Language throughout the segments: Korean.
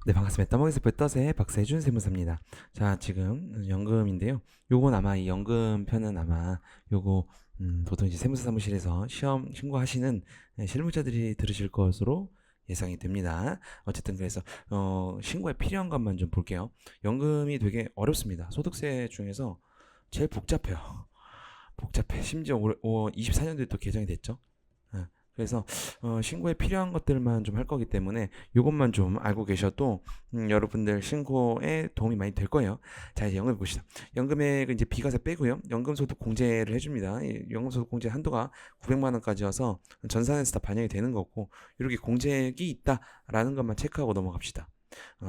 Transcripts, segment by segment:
네, 반갑습니다. 떠먹이스포의 떠세 박세준 세무사입니다. 자, 지금 연금인데요. 요건 아마 이 연금 편은 아마 요거 보통 이제 세무사 사무실에서 시험 신고하시는 실무자들이 들으실 것으로 예상이 됩니다. 어쨌든 그래서 신고에 필요한 것만 좀 볼게요. 연금이 되게 어렵습니다. 소득세 중에서 제일 복잡해요. 복잡해. 심지어 올해 24년도에 또 개정이 됐죠. 예. 그래서 신고에 필요한 것들만 좀 할 거기 때문에 이것만 좀 알고 계셔도 여러분들 신고에 도움이 많이 될 거예요. 자, 이제 연금 봅시다. 연금액은 이제 비과세 빼고요. 연금소득 공제를 해줍니다. 이 연금소득 공제 한도가 900만 원까지여서 전산에서 다 반영이 되는 거고, 이렇게 공제액이 있다라는 것만 체크하고 넘어갑시다.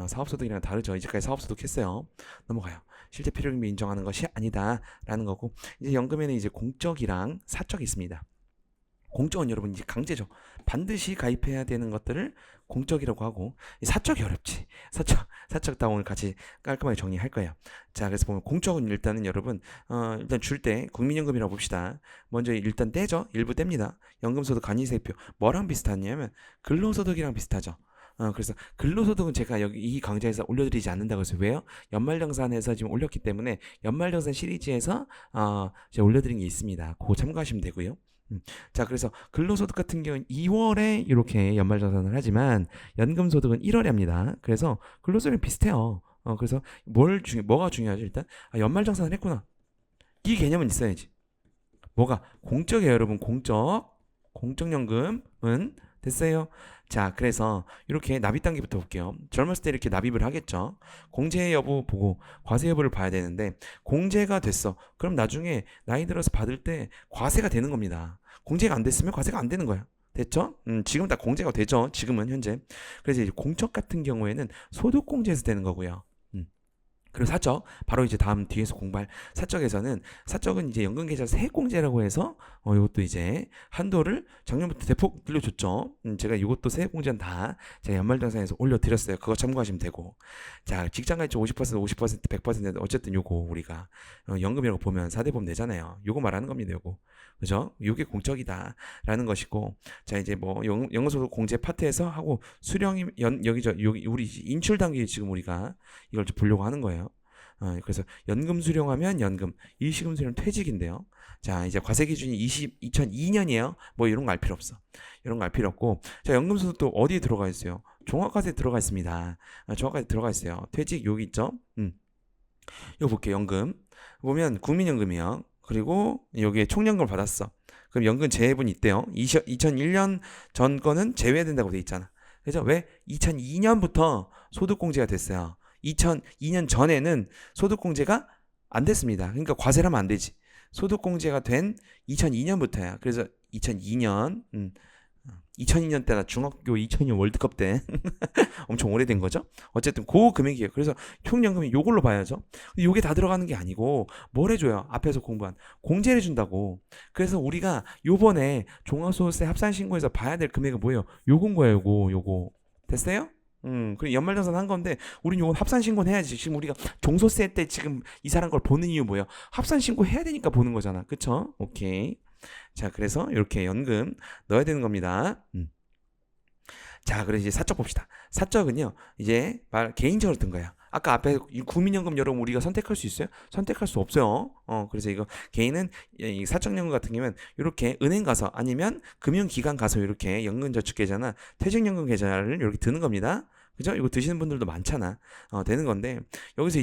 사업소득이랑 다르죠. 이제까지 사업소득 했어요. 넘어가요. 실제 필요금이 인정하는 것이 아니다라는 거고, 이제 연금에는 이제 공적이랑 사적이 있습니다. 공적은 여러분 이제 강제죠. 반드시 가입해야 되는 것들을 공적이라고 하고, 사적이 어렵지. 사적 다 오늘 같이 깔끔하게 정리할 거예요. 자, 그래서 보면 공적은 일단은 여러분 일단 줄 때 국민연금이라고 봅시다. 먼저 일단 떼죠. 일부 뗍니다. 연금소득 간이세표 뭐랑 비슷하냐면 근로소득이랑 비슷하죠. 그래서 근로소득은 제가 여기 이 강좌에서 올려드리지 않는다고 해서 왜요? 연말정산에서 지금 올렸기 때문에 연말정산 시리즈에서 제가 올려드린 게 있습니다. 그거 참고하시면 되고요. 자, 그래서 근로소득 같은 경우는 2월에 이렇게 연말정산을 하지만 연금소득은 1월에 합니다. 그래서 근로소득이 비슷해요. 그래서 뭐가 중요하죠? 일단 연말정산을 했구나. 이 개념은 있어야지. 뭐가 공적이에요, 여러분. 공적연금은 됐어요. 자, 그래서 이렇게 납입 단계부터 볼게요. 젊었을 때 이렇게 납입을 하겠죠. 공제 여부 보고 과세 여부를 봐야 되는데, 공제가 됐어. 그럼 나중에 나이 들어서 받을 때 과세가 되는 겁니다. 공제가 안 됐으면 과세가 안 되는 거야. 됐죠? 지금 다 공제가 되죠. 지금은 현재. 그래서 이제 공적 같은 경우에는 소득공제에서 되는 거고요. 그리고 사적, 바로 이제 다음 뒤에서 공부할 사적은 이제 연금계좌 세액공제라고 해서 이것도 이제 한도를 작년부터 대폭 늘려줬죠. 제가 이것도 세액공제는 다 제가 연말정산에서 올려드렸어요. 그거 참고하시면 되고, 자, 직장가입자 50%, 50%, 100% 어쨌든 요거 우리가 연금이라고 보면 4대보험 내잖아요. 요거 말하는 겁니다. 요거. 그죠? 요게 공적이다라는 것이고, 자, 이제 뭐 연금소득 공제 파트에서 하고 수령이 여기 우리 인출 단계에 지금 우리가 이걸 좀 보려고 하는 거예요. 그래서 연금 수령하면 연금, 일시금 수령 퇴직인데요. 자, 이제 과세 기준이 2002년이에요. 뭐 이런 거 알 필요 없어. 이런 거 알 필요 없고, 자, 연금 소득도 어디에 들어가 있어요? 종합과세에 들어가 있습니다. 종합과세 들어가 있어요. 퇴직 여기 있죠? 이거 볼게요. 연금 보면 국민연금이요. 그리고 여기에 총연금을 받았어. 그럼 연금 제외분이 있대요. 2001년 전 거는 제외된다고 돼 있잖아. 그래서 왜 2002년부터 소득공제가 됐어요. 2002년 전에는 소득공제가 안 됐습니다. 그러니까 과세를 하면 안 되지. 소득공제가 된 2002년부터야. 그래서 2002년 2002년 때나 중학교 2002년 월드컵 때 엄청 오래된 거죠. 어쨌든 그 금액이에요. 그래서 총연금이 요걸로 봐야죠. 근데 요게 다 들어가는 게 아니고 뭘 해줘요? 앞에서 공부한 공제를 해준다고. 그래서 우리가 요번에 종합소득세 합산신고에서 봐야 될 금액은 뭐예요? 요건 거예요. 요거 됐어요? 그리고 연말정산 한 건데 우린 요건 합산신고는 해야지. 지금 우리가 종소세 때 지금 이 사람 걸 보는 이유 뭐예요? 합산신고 해야 되니까 보는 거잖아. 그쵸? 오케이. 자, 그래서 이렇게 연금 넣어야 되는 겁니다. 자, 그래서 이제 사적 봅시다. 사적은요, 이제 개인적으로 든 거야. 아까 앞에 국민연금 여러분 우리가 선택할 수 있어요? 선택할 수 없어요. 그래서 이거 개인은 이 사적연금 같은 경우는 이렇게 은행 가서 아니면 금융기관 가서 이렇게 연금저축계좌나 퇴직연금 계좌를 이렇게 드는 겁니다. 그죠? 이거 드시는 분들도 많잖아. 되는 건데 여기서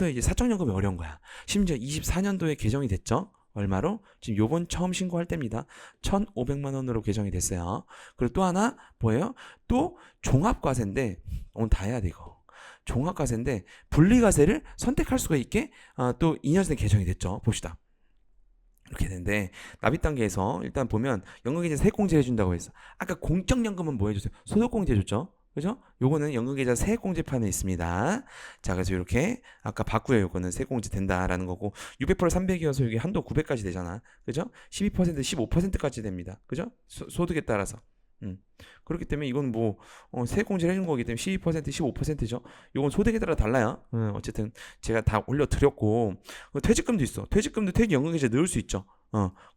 이제 사적연금이 어려운 거야. 심지어 24년도에 개정이 됐죠. 얼마로? 지금 요번 처음 신고할 때입니다. 1,500만 원으로 개정이 됐어요. 그리고 또 하나 뭐예요? 또 종합과세인데 오늘 다 해야 돼 이거. 종합과세인데 분리과세를 선택할 수가 있게 또 2년 전에 개정이 됐죠. 봅시다. 이렇게 되는데 납입 단계에서 일단 보면 연금계좌 세액공제 해준다고 했어. 아까 공적연금은 뭐 해줬어요? 소득공제 해줬죠. 그죠? 요거는 연금계좌 세액공제판에 있습니다. 자, 그래서 이렇게 아까 바꾸요. 요거는 세액공제 된다라는 거고 600% 300이어서 여기 한도 900까지 되잖아. 그죠? 12% 15%까지 됩니다. 그죠? 소득에 따라서. 그렇기 때문에 이건 뭐 세액공제를 해준 거기 때문에 12% 15%죠. 이건 소득에 따라 달라요. 어쨌든 제가 다 올려드렸고 퇴직금도 있어. 퇴직금도 퇴직연금계좌에 넣을 수 있죠.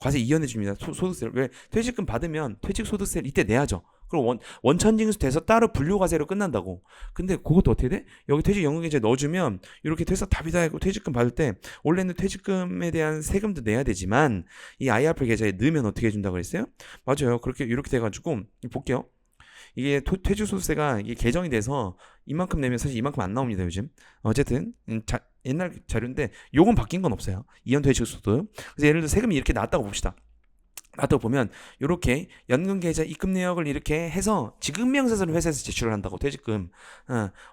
과세 이연해 줍니다. 소득세를 왜 퇴직금 받으면 퇴직소득세를 이때 내야죠. 그리고 원천징수 돼서 따로 분류과세로 끝난다고. 근데 그것도 어떻게 돼? 여기 퇴직연금계좌에 넣어주면 이렇게 돼서 답이 다 있고 퇴직금 받을 때 원래는 퇴직금에 대한 세금도 내야 되지만 이 IRP 계좌에 넣으면 어떻게 해준다고 그랬어요? 맞아요. 그렇게 이렇게 돼가지고 볼게요. 이게 퇴직소득세가 이게 개정이 돼서 이만큼 내면 사실 이만큼 안 나옵니다 요즘. 어쨌든 옛날 자료인데 요건 바뀐 건 없어요. 이연 퇴직소득. 그래서 예를 들어 세금이 이렇게 나왔다고 봅시다. 나도 보면 이렇게 연금계좌 입금 내역을 이렇게 해서 지급명세서를 회사에서 제출을 한다고 퇴직금.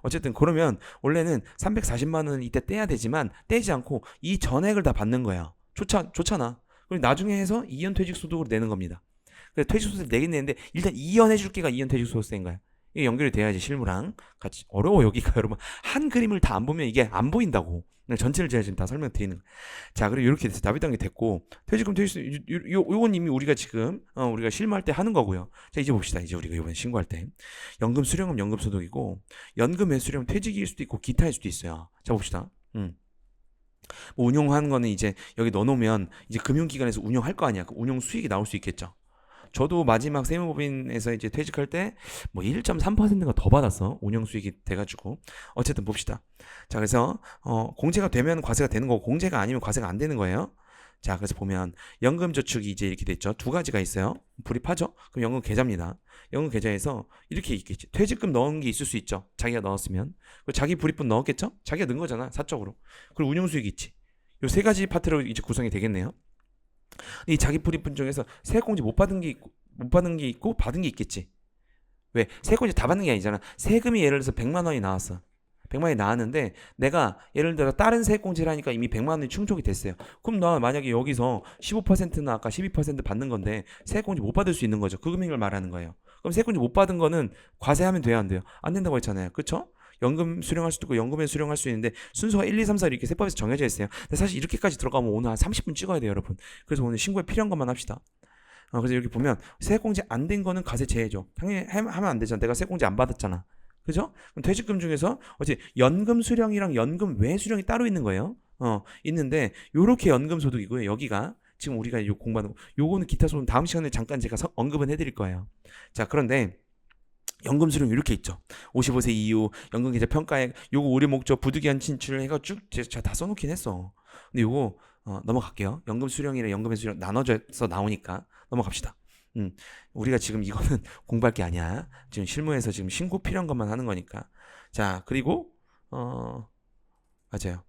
어쨌든 그러면 원래는 340만 원을 이때 떼야 되지만 떼지 않고 이 전액을 다 받는 거예요. 좋잖아. 그리고 나중에 해서 이연 퇴직소득으로 내는 겁니다. 그래서 퇴직소득 내긴 내는데 일단 이연 해줄게가 이연 퇴직소득세인 거야. 이게 연결이 돼야지 실무랑 같이. 어려워 여기가 여러분. 한 그림을 다 안 보면 이게 안 보인다고. 전체를 제가 지금 다 설명드리는 거예요. 자, 그리고 이렇게 돼서 납입 단계 됐고 퇴직금 요건 이미 우리가 지금 우리가 실무할 때 하는 거고요. 자, 이제 봅시다. 이제 우리가 이번에 신고할 때 연금 수령은 연금 소득이고 연금 매수령 퇴직일 수도 있고 기타일 수도 있어요. 자, 봅시다. 뭐 운용하는 거는 이제 여기 넣어놓으면 이제 금융기관에서 운용할 거 아니야. 그 운용 수익이 나올 수 있겠죠. 저도 마지막 세무법인에서 이제 퇴직할 때 뭐 1.3%가 더 받았어. 운영 수익이 돼가지고. 어쨌든 봅시다. 자, 그래서 공제가 되면 과세가 되는 거고 공제가 아니면 과세가 안 되는 거예요. 자, 그래서 보면 연금저축이 이제 이렇게 됐죠. 두 가지가 있어요. 불입하죠. 그럼 연금 계좌입니다. 연금 계좌에서 이렇게 있겠지. 퇴직금 넣은 게 있을 수 있죠. 자기가 넣었으면. 그리고 자기 불입분 넣었겠죠. 자기가 넣은 거잖아. 사적으로. 그리고 운용 수익이 있지. 요 세 가지 파트로 이제 구성이 되겠네요. 이 자기 불입분 중에서 세액공제 못 받은 게 있고 받은 게 있겠지. 왜? 세액공제 다 받는 게 아니잖아. 세금이 예를 들어서 100만 원이 나왔어. 100만 원이 나왔는데 내가 예를 들어 다른 세액공제를 하니까 이미 100만 원이 충족이 됐어요. 그럼 나 만약에 여기서 15%나 아까 12% 받는 건데 세액공제 못 받을 수 있는 거죠. 그 금액을 말하는 거예요. 그럼 세액공제 못 받은 거는 과세하면 돼요, 안 돼요? 안 된다고 했잖아요. 그쵸? 연금 수령할 수도 있고 연금에 수령할 수 있는데 순서가 1, 2, 3, 4 이렇게 세법에서 정해져 있어요. 근데 사실 이렇게까지 들어가면 오늘 한 30분 찍어야 돼요, 여러분. 그래서 오늘 신고에 필요한 것만 합시다. 그래서 이렇게 보면 세액공제 안 된 거는 과세 제외죠. 당연히 하면 안 되잖아. 내가 세액공제 안 받았잖아. 그죠? 그럼 퇴직금 중에서 어째 연금 수령이랑 연금 외 수령이 따로 있는 거예요. 있는데 요렇게 연금 소득이고요. 여기가 지금 우리가 요 공부하는 거. 요거는 기타 소득 다음 시간에 잠깐 제가 언급은 해드릴 거예요. 자, 그런데 연금 수령 이렇게 있죠. 55세 이후 연금 계좌 평가액 요거 우리 목적 부득이한 진출을 해가 쭉 제가 다 써놓긴 했어. 근데 요거 넘어갈게요. 연금 수령이랑 연금의 수령 나눠져서 나오니까 넘어갑시다. 우리가 지금 이거는 공부할 게 아니야. 지금 실무에서 지금 신고 필요한 것만 하는 거니까. 자, 그리고 맞아요.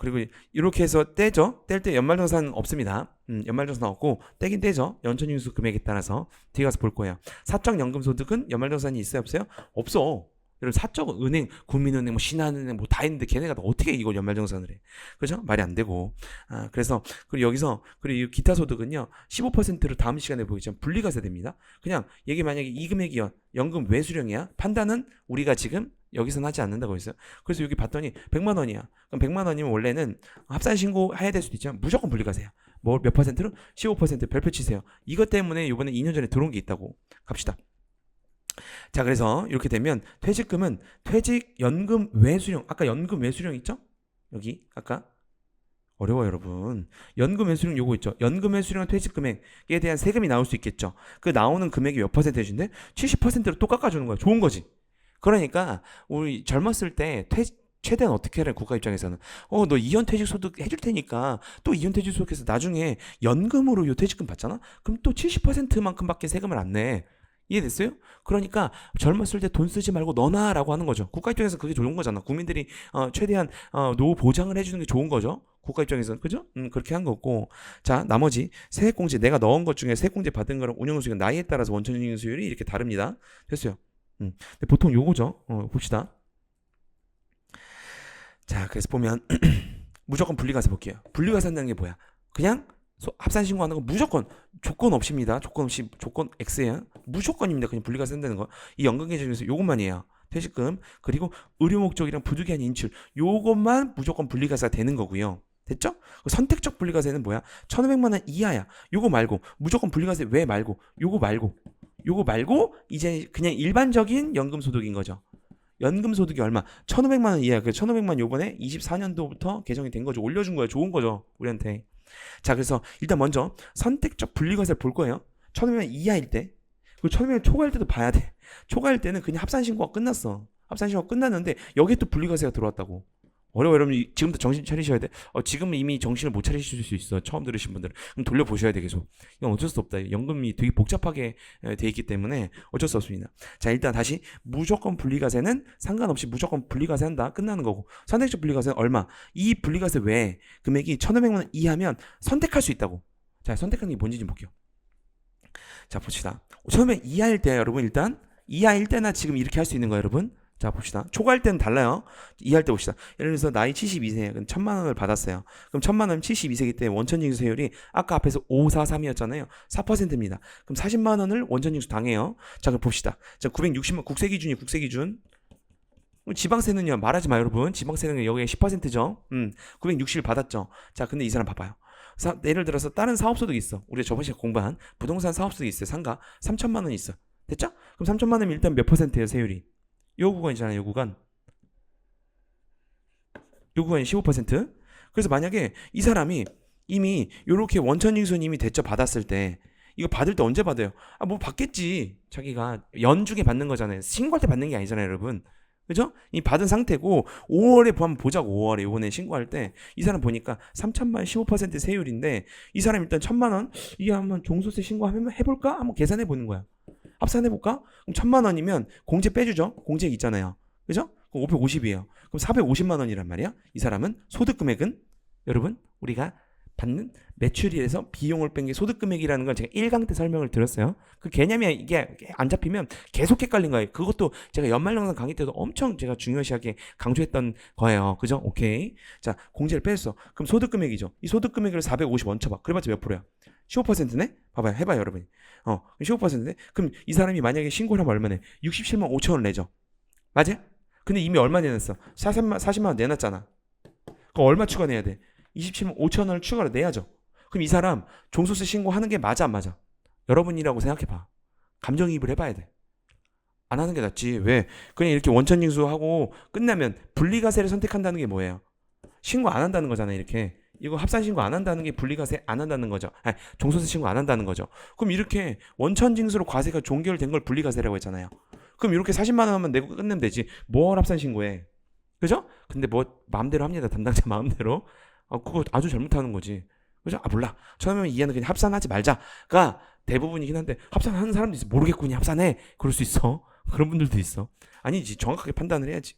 그리고 이렇게 해서 떼죠. 뗄 때 연말정산 없습니다. 연말정산 없고 떼긴 떼죠. 연천징수 금액에 따라서 뒤에 가서 볼 거예요. 사적 연금소득은 연말정산이 있어요, 없어요? 없어. 여러분 사적 은행, 국민은행, 뭐 신한은행 뭐 다 있는데 걔네가 어떻게 이거 연말정산을 해? 그죠? 말이 안 되고. 그래서 그리고 여기서 그리고 기타 소득은요 15%를 다음 시간에 보겠지만 분리과세 됩니다. 그냥 얘기 만약에 이 금액이 연금 외수령이야. 판단은 우리가 지금 여기서는 하지 않는다고 했어요. 그래서 여기 봤더니 100만 원이야. 그럼 100만 원이면 원래는 합산 신고해야 될 수도 있지만 무조건 분리과세야. 뭐 몇 퍼센트로? 15% 별표 치세요. 이것 때문에 이번에 2년 전에 들어온 게 있다고. 갑시다. 자, 그래서 이렇게 되면 퇴직금은 퇴직연금 외수령, 아까 연금 외수령 있죠? 여기 아까 어려워 여러분. 연금 외수령 요거 있죠? 연금 외수령 퇴직금액에 대한 세금이 나올 수 있겠죠? 그 나오는 금액이 몇 퍼센트인데 70%로 또 깎아주는 거야. 좋은 거지. 그러니까 우리 젊었을 때 최대한 어떻게 해라 국가 입장에서는 너 이연퇴직소득 해줄 테니까 또 이연퇴직소득해서 나중에 연금으로 요 퇴직금 받잖아? 그럼 또 70%만큼밖에 세금을 안 내. 이해됐어요? 그러니까 젊었을 때 돈 쓰지 말고 넣어놔라고 하는 거죠. 국가 입장에서 그게 좋은 거잖아. 국민들이 최대한 노후 보장을 해주는 게 좋은 거죠. 국가 입장에서는 그죠? 그렇게 한 거고. 자, 나머지 세액공제 내가 넣은 것 중에 세액공제 받은 거랑 운용수익은 나이에 따라서 원천징수 수율이 이렇게 다릅니다. 됐어요. 근데 보통 요거죠. 봅시다. 자, 그래서 보면 무조건 분리과세 볼게요. 분리과세 한다는 게 뭐야? 그냥 합산 신고하는 거 무조건 조건 없입니다. 조건 없이 조건 X야. 무조건입니다. 그냥 분리과세 한다는 거. 이 연금계좌 중에서 요것만이에요. 퇴직금 그리고 의료 목적이랑 부득이한 인출 요것만 무조건 분리과세가 되는 거고요. 됐죠? 선택적 분리과세는 뭐야? 1,500만 원 이하야. 요거 말고 무조건 분리과세 왜 말고 요거 말고 이제 그냥 일반적인 연금 소득인 거죠. 연금 소득이 얼마? 1,500만 원 이하. 그 1,500만 요번에 24년도부터 개정이 된 거죠. 올려준 거예요. 좋은 거죠. 우리한테. 자, 그래서 일단 먼저 선택적 분리과세를 볼 거예요. 1,500만 원 이하일 때. 그 1,500만 초과할 때도 봐야 돼. 초과할 때는 그냥 합산신고가 끝났어. 합산신고가 끝났는데 여기에 또 분리과세가 들어왔다고. 어려워. 여러분 지금부터 정신 차리셔야 돼. 지금은 이미 정신을 못 차리실 수 있어. 처음 들으신 분들은. 그럼 돌려보셔야 돼 계속. 이건 어쩔 수 없다. 연금이 되게 복잡하게 돼 있기 때문에 어쩔 수 없습니다. 자, 일단 다시 무조건 분리과세는 상관없이 무조건 분리과세 한다. 끝나는 거고. 선택적 분리과세는 얼마? 이 분리과세 외에 금액이 1,500만 원 이하면 선택할 수 있다고. 자, 선택하는 게 뭔지 좀 볼게요. 자, 봅시다. 1,500만 원 이하일 때 여러분 일단 이하일 때나 지금 이렇게 할 수 있는 거예요, 여러분. 자, 봅시다. 초과할 때는 달라요. 이해할 때 봅시다. 예를 들어서 나이 72세예요. 그럼 1,000만 원을 받았어요. 그럼 1,000만 원 72세기 때문에 원천징수세율이 아까 앞에서 543이었잖아요. 4%입니다. 그럼 40만 원을 원천징수 당해요. 자, 그럼 봅시다. 자, 960만 국세 기준. 지방세는요. 말하지 마요, 여러분. 지방세는 여기에 10%죠. 960을 받았죠. 자, 근데 이 사람 봐봐요. 예를 들어서 다른 사업소득이 있어. 우리가 저번 시간에 공부한 부동산 사업소득이 있어요. 상가 3천만 원이 있어. 됐죠? 그럼 3천만 원이면 일단 몇 %예요, 세율이? 요 구간이잖아요. 요 구간이 15%. 그래서 만약에 이 사람이 이미 요렇게 원천징수님이 대처 받았을 때 이거 받을 때 언제 받아요? 뭐 받겠지. 자기가 연중에 받는 거잖아요. 신고할 때 받는 게 아니잖아요, 여러분. 그죠? 이 받은 상태고 5월에 한번 보자고. 5월에 요번에 신고할 때 이 사람 보니까 3천만 원 15% 세율인데 이 사람 일단 1,000만 원 이게 한번 종소세 신고하면 해볼까? 한번 계산해 보는 거야. 합산해볼까? 그럼 1,000만 원이면 공제 빼주죠? 공제액 있잖아요. 그죠? 그럼 550이에요. 그럼 450만 원이란 말이야. 이 사람은 소득 금액은 여러분 우리가 받는 매출일에서 비용을 뺀 게 소득 금액이라는 걸 제가 1강 때 설명을 드렸어요. 그 개념이 이게 안 잡히면 계속 헷갈린 거예요. 그것도 제가 연말영상 강의 때도 엄청 제가 중요시하게 강조했던 거예요. 그죠? 오케이. 자, 공제를 뺐어. 그럼 소득 금액이죠. 이 소득 금액을 450 얹혀봐. 그래봤자 몇 프로야? 15%네? 봐봐요. 해봐요, 여러분이. 15%네? 그럼 이 사람이 만약에 신고를 하면 얼마네? 67만 5천 원 내죠. 맞아? 근데 이미 얼마 내놨어? 40만 원 내놨잖아. 그럼 얼마 추가 내야 돼? 27만 5천 원을 추가로 내야죠. 그럼 이 사람 종소세 신고하는 게 맞아 안 맞아? 여러분이라고 생각해봐. 감정이입을 해봐야 돼. 안 하는 게 낫지. 왜? 그냥 이렇게 원천징수하고 끝나면 분리과세를 선택한다는 게 뭐예요? 신고 안 한다는 거잖아요. 이렇게. 이거 합산 신고 안 한다는 게 분리과세 안 한다는 거죠. 아니, 종소세 신고 안 한다는 거죠. 그럼 이렇게 원천징수로 과세가 종결된 걸 분리과세라고 했잖아요. 그럼 이렇게 40만 원만 내고 끝내면 되지. 뭘 합산 신고해? 그죠? 근데 뭐 마음대로 합니다. 담당자 마음대로. 그거 아주 잘못하는 거지. 그죠? 몰라. 처음에 이해는 그냥 합산하지 말자가 대부분이긴 한데 합산하는 사람도 있어. 모르겠군요. 합산해. 그럴 수 있어. 그런 분들도 있어. 아니지. 정확하게 판단을 해야지.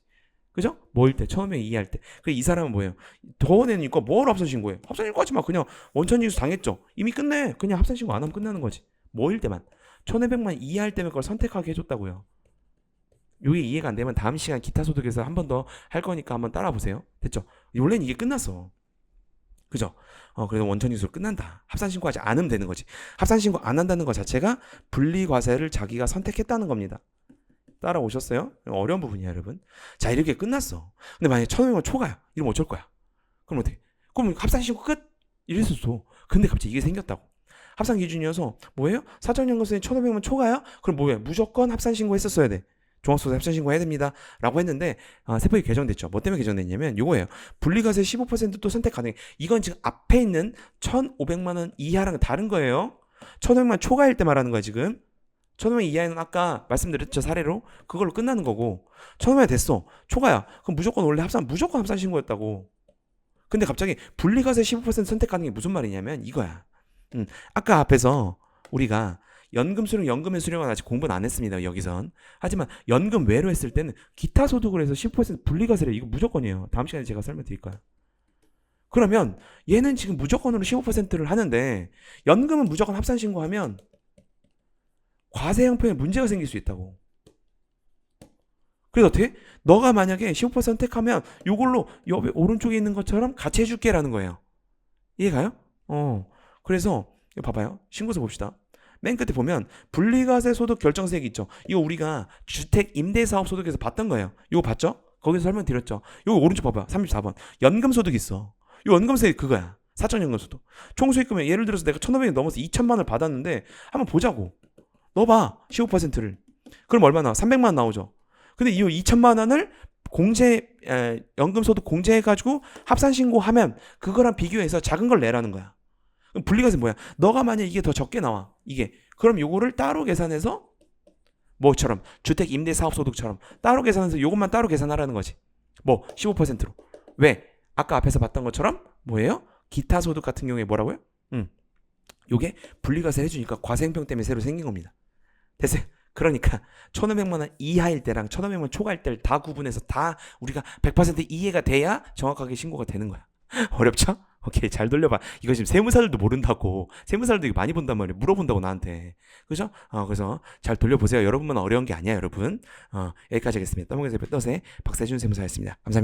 그죠? 뭐일 때? 처음에 이해할 때. 이 사람은 뭐예요? 더 내니까 뭘 합산 신고해? 합산 신고하지 마. 그냥 원천징수 당했죠. 이미 끝내. 그냥 합산 신고 안 하면 끝나는 거지. 뭐일 때만. 1,500만 이해할 때면 그걸 선택하게 해줬다고요. 요게 이해가 안 되면 다음 시간 기타 소득에서 한 번 더 할 거니까 한번 따라 보세요. 됐죠? 원래는 이게 끝났어. 그죠? 그래서 원천징수로 끝난다. 합산신고하지 않으면 되는 거지. 합산신고 안 한다는 것 자체가 분리과세를 자기가 선택했다는 겁니다. 따라오셨어요? 어려운 부분이야, 여러분. 자, 이렇게 끝났어. 근데 만약에 1,500만 초과야. 이러면 어쩔 거야? 그럼 어떻게? 그럼 합산신고 끝? 이랬었어. 근데 갑자기 이게 생겼다고. 합산 기준이어서 뭐예요? 사전연금세는 1,500만 초과야? 그럼 뭐예요? 무조건 합산신고 했었어야 돼. 종합소득 합산신고 해야 됩니다. 라고 했는데 세법이 개정됐죠. 뭐 때문에 개정됐냐면 요거예요. 분리과세 15%도 선택 가능. 이건 지금 앞에 있는 1,500만 원 이하랑 다른 거예요. 1,500만 원 초과일 때 말하는 거야 지금. 1,500만 이하는 아까 말씀드렸죠. 사례로. 그걸로 끝나는 거고 1,500만 됐어. 초과야. 그럼 무조건 원래 무조건 합산신고였다고. 근데 갑자기 분리과세 15% 선택 가능이 무슨 말이냐면 이거야. 아까 앞에서 우리가 연금 수령, 연금의 수령은 아직 공부는 안 했습니다. 여기선. 하지만 연금 외로 했을 때는 기타 소득을 해서 10% 분리과세를 이거 무조건이에요. 다음 시간에 제가 설명드릴 거예요. 그러면 얘는 지금 무조건으로 15%를 하는데 연금은 무조건 합산신고하면 과세 형편에 문제가 생길 수 있다고. 그래서 어떻게? 너가 만약에 15% 선택하면 요걸로 옆에 오른쪽에 있는 것처럼 같이 해줄게라는 거예요. 이해가요? 그래서 이거 봐봐요. 신고서 봅시다. 맨 끝에 보면 분리과세 소득 결정세액 있죠. 이거 우리가 주택 임대사업 소득에서 봤던 거예요. 이거 봤죠? 거기서 설명드렸죠. 이거 오른쪽 봐봐. 34번. 연금소득 있어. 이 연금세액 그거야. 사전연금소득. 총수익금액 예를 들어서 내가 1,500원 넘어서 2천만 원을 받았는데 한번 보자고. 넣어봐. 15%를. 그럼 얼마 나와? 300만 원 나오죠. 근데 이 2천만 원을 연금소득 공제해가지고 합산신고하면 그거랑 비교해서 작은 걸 내라는 거야. 그럼 분리과세 뭐야? 너가 만약 이게 더 적게 나와. 이게. 그럼 요거를 따로 계산해서 뭐처럼 주택 임대 사업 소득처럼 따로 계산해서 이것만 따로 계산하라는 거지. 뭐 15%로. 왜? 아까 앞에서 봤던 것처럼 뭐예요? 기타 소득 같은 경우에 뭐라고요? 요게 분리과세 해주니까 과세형평 때문에 새로 생긴 겁니다. 됐어요? 그러니까 1,500만 원 이하일 때랑 1,500만 원 초과일 때를 다 구분해서 다 우리가 100% 이해가 돼야 정확하게 신고가 되는 거야. 어렵죠? 오케이, 잘 돌려봐. 이거 지금 세무사들도 모른다고. 세무사들도 이거 많이 본단 말이야. 물어본다고 나한테. 그죠? 그래서 잘 돌려보세요. 여러분만 어려운 게 아니야, 여러분. 여기까지 하겠습니다. 떠먹여서 뼈떠세 박세준 세무사였습니다. 감사합니다.